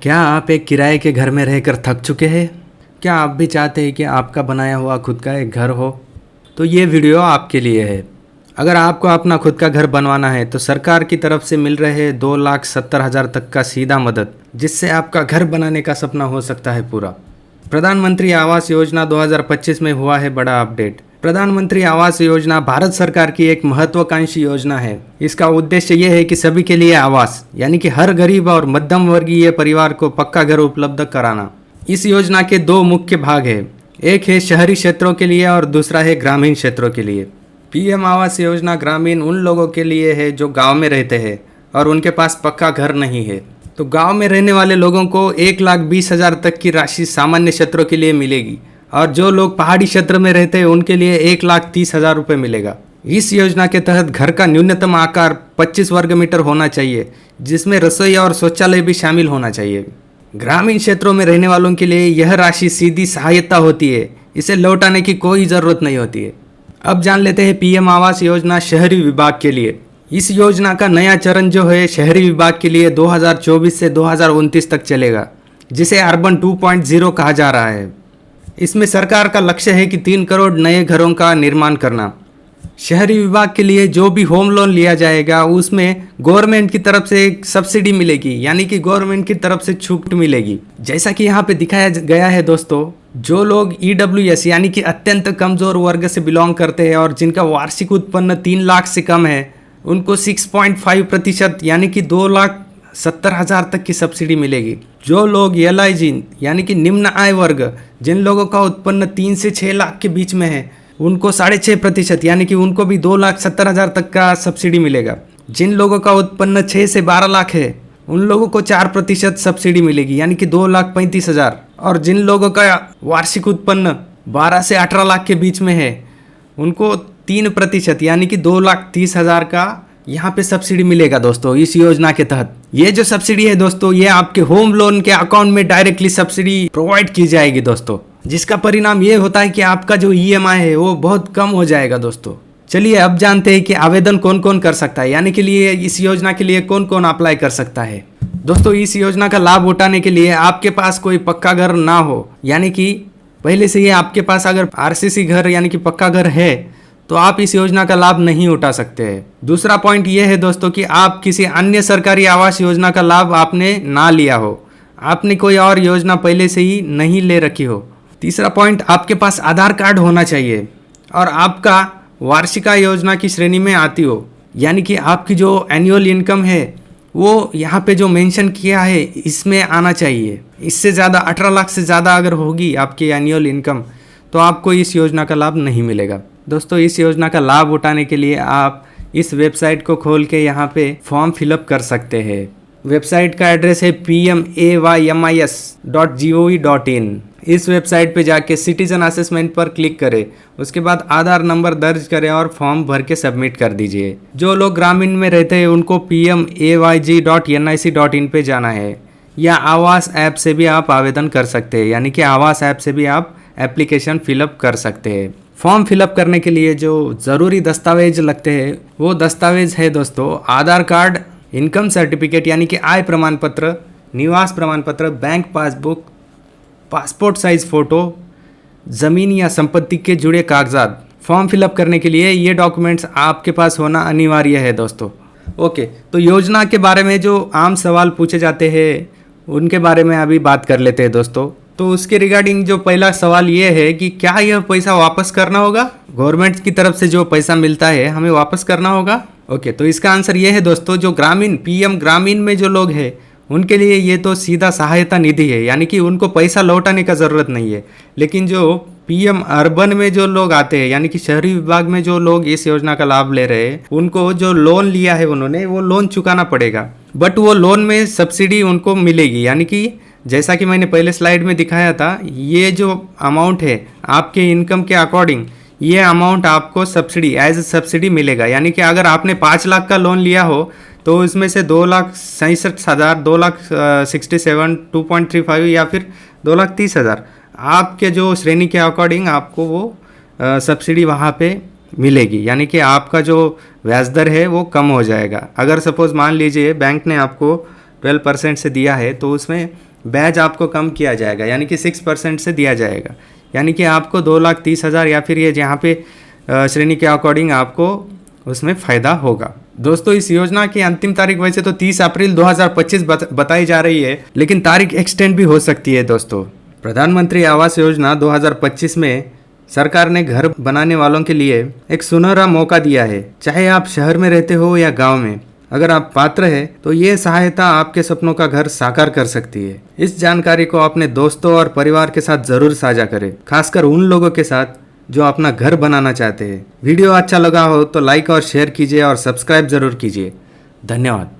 क्या आप एक किराए के घर में रहकर थक चुके हैं? क्या आप भी चाहते हैं कि आपका बनाया हुआ खुद का एक घर हो? तो ये वीडियो आपके लिए है। अगर आपको अपना खुद का घर बनवाना है तो सरकार की तरफ से मिल रहे 2,70,000 तक का सीधा मदद, जिससे आपका घर बनाने का सपना हो सकता है पूरा। प्रधानमंत्री आवास योजना 2025 में हुआ है बड़ा अपडेट। प्रधानमंत्री आवास योजना भारत सरकार की एक महत्वाकांक्षी योजना है। इसका उद्देश्य यह है कि सभी के लिए आवास यानी कि हर गरीब और मध्यम वर्गीय परिवार को पक्का घर उपलब्ध कराना। इस योजना के दो मुख्य भाग हैं, एक है शहरी क्षेत्रों के लिए और दूसरा है ग्रामीण क्षेत्रों के लिए। पीएम आवास योजना ग्रामीण उन लोगों के लिए है जो गांव में रहते हैं और उनके पास पक्का घर नहीं है। तो गांव में रहने वाले लोगों को 1,20,000 तक की राशि सामान्य क्षेत्रों के लिए मिलेगी और जो लोग पहाड़ी क्षेत्र में रहते हैं उनके लिए 1,30,000 रुपये मिलेगा। इस योजना के तहत घर का न्यूनतम आकार 25 वर्ग मीटर होना चाहिए, जिसमें रसोई और शौचालय भी शामिल होना चाहिए। ग्रामीण क्षेत्रों में रहने वालों के लिए यह राशि सीधी सहायता होती है, इसे लौटाने की कोई ज़रूरत नहीं होती है। अब जान लेते हैं पीएम आवास योजना शहरी विभाग के लिए। इस योजना का नया चरण जो है शहरी विभाग के लिए 2024 से 2029 तक चलेगा, जिसे अर्बन 2.0 कहा जा रहा है। इसमें सरकार का लक्ष्य है कि 3 करोड़ नए घरों का निर्माण करना। शहरी विभाग के लिए जो भी होम लोन लिया जाएगा उसमें गवर्नमेंट की तरफ से एक सब्सिडी मिलेगी, यानी कि गवर्नमेंट की तरफ से छूट मिलेगी। जैसा कि यहाँ पे दिखाया गया है दोस्तों, जो लोग EWS यानी कि अत्यंत कमजोर वर्ग से बिलोंग करते हैं और जिनका वार्षिक उत्पन्न 3 लाख से कम है, उनको 6.5% यानी कि 2,70,000 तक की सब्सिडी मिलेगी। जो लोग LIG यानी कि निम्न आय वर्ग, जिन लोगों का उत्पन्न 3 से 6 लाख के बीच में है, उनको 6.5% यानी कि उनको भी 2,70,000 तक का सब्सिडी मिलेगा। जिन लोगों का उत्पन्न 6 से 12 लाख है, उन लोगों को 4% सब्सिडी मिलेगी यानी कि 2,35,000। और जिन लोगों का वार्षिक उत्पन्न 12 से 18 लाख के बीच में है, उनको 3% यानी कि 2,30,000 का यहाँ पे सब्सिडी मिलेगा दोस्तों इस योजना के तहत। ये जो सब्सिडी है दोस्तों, ये आपके होम लोन के अकाउंट में डायरेक्टली सब्सिडी प्रोवाइड की जाएगी दोस्तों, जिसका परिणाम ये होता है कि आपका जो EMI है वो बहुत कम हो जाएगा दोस्तों। चलिए अब जानते हैं कि आवेदन कौन कौन कर सकता है, यानी कि लिए इस योजना के लिए कौन कौन अप्लाई कर सकता है। दोस्तों, इस योजना का लाभ उठाने के लिए आपके पास कोई पक्का घर ना हो, यानी कि पहले से ही आपके पास अगर RCC घर यानी कि पक्का घर है, तो आप इस योजना का लाभ नहीं उठा सकते हैं। दूसरा पॉइंट ये है दोस्तों कि आप किसी अन्य सरकारी आवास योजना का लाभ आपने ना लिया हो, आपने कोई और योजना पहले से ही नहीं ले रखी हो। तीसरा पॉइंट, आपके पास आधार कार्ड होना चाहिए और आपका वार्षिक आय योजना की श्रेणी में आती हो, यानी कि आपकी जो एनुअल इनकम है वो यहाँ पे जो मेंशन किया है इसमें आना चाहिए। इससे ज़्यादा 18 लाख से ज़्यादा अगर होगी आपकी एनुअल इनकम, तो आपको इस योजना का लाभ नहीं मिलेगा। दोस्तों, इस योजना का लाभ उठाने के लिए आप इस वेबसाइट को खोल के यहाँ पे फॉर्म फिलअप कर सकते हैं। वेबसाइट का एड्रेस है pmaymis.gov.in। इस वेबसाइट पे जाके सिटीजन असेसमेंट पर क्लिक करें, उसके बाद आधार नंबर दर्ज करें और फॉर्म भर के सबमिट कर दीजिए। जो लोग ग्रामीण में रहते हैं उनको pmayg.nic.in पे जाना है, या आवास ऐप से भी आप आवेदन कर सकते हैं, यानी कि आवास ऐप से भी आप एप्लीकेशन फिलअप कर सकते हैं। फॉर्म फिलअप करने के लिए जो ज़रूरी दस्तावेज लगते हैं वो दस्तावेज है दोस्तों, आधार कार्ड, इनकम सर्टिफिकेट यानी कि आय प्रमाण पत्र, निवास प्रमाण पत्र, bank passbook, passport size photo, ज़मीन या संपत्ति के जुड़े कागजात। फॉर्म फिलअप करने के लिए ये डॉक्यूमेंट्स आपके पास होना अनिवार्य है दोस्तों। ओके, तो योजना के बारे में जो आम सवाल पूछे जाते हैं उनके बारे में अभी बात कर लेते हैं दोस्तों। तो उसके रिगार्डिंग जो पहला सवाल ये है कि क्या यह पैसा वापस करना होगा? गवर्नमेंट की तरफ से जो पैसा मिलता है हमें वापस करना होगा? ओके, तो इसका आंसर ये है दोस्तों, जो ग्रामीण पीएम ग्रामीण में जो लोग हैं उनके लिए ये तो सीधा सहायता निधि है, यानी कि उनको पैसा लौटाने का ज़रूरत नहीं है। लेकिन जो पीएम अर्बन में जो लोग आते हैं, यानी कि शहरी विभाग में जो लोग इस योजना का लाभ ले रहे हैं, उनको जो लोन लिया है उन्होंने वो लोन चुकाना पड़ेगा, बट वो लोन में सब्सिडी उनको मिलेगी। यानी कि जैसा कि मैंने पहले स्लाइड में दिखाया था, ये जो अमाउंट है आपके इनकम के अकॉर्डिंग ये अमाउंट आपको सब्सिडी एज सब्सिडी मिलेगा। यानी कि अगर आपने 5 लाख का लोन लिया हो तो उसमें से 2,67,000, 2,67,000, 2.35 या फिर 2,30,000 आपके जो श्रेणी के अकॉर्डिंग आपको वो सब्सिडी वहाँ पे मिलेगी। यानी कि आपका जो ब्याज दर है वो कम हो जाएगा। अगर सपोज़ मान लीजिए बैंक ने आपको 12% से दिया है तो उसमें ब्याज आपको कम किया जाएगा, यानी कि 6% से दिया जाएगा, यानी कि आपको 2,30,000 या फिर ये जहाँ पे श्रेणी के अकॉर्डिंग आपको उसमें फ़ायदा होगा। दोस्तों इस योजना की अंतिम तारीख वैसे तो 30 अप्रैल 2025 बताई जा रही है, लेकिन तारीख एक्सटेंड भी हो सकती है। दोस्तों प्रधानमंत्री आवास योजना 2025 में सरकार ने घर बनाने वालों के लिए एक सुनहरा मौका दिया है। चाहे आप शहर में रहते हो या गांव में, अगर आप पात्र हैं तो ये सहायता आपके सपनों का घर साकार कर सकती है। इस जानकारी को अपने दोस्तों और परिवार के साथ जरूर साझा करें, खासकर उन लोगों के साथ जो अपना घर बनाना चाहते हैं। वीडियो अच्छा लगा हो तो लाइक और शेयर कीजिए और सब्सक्राइब जरूर कीजिए। धन्यवाद।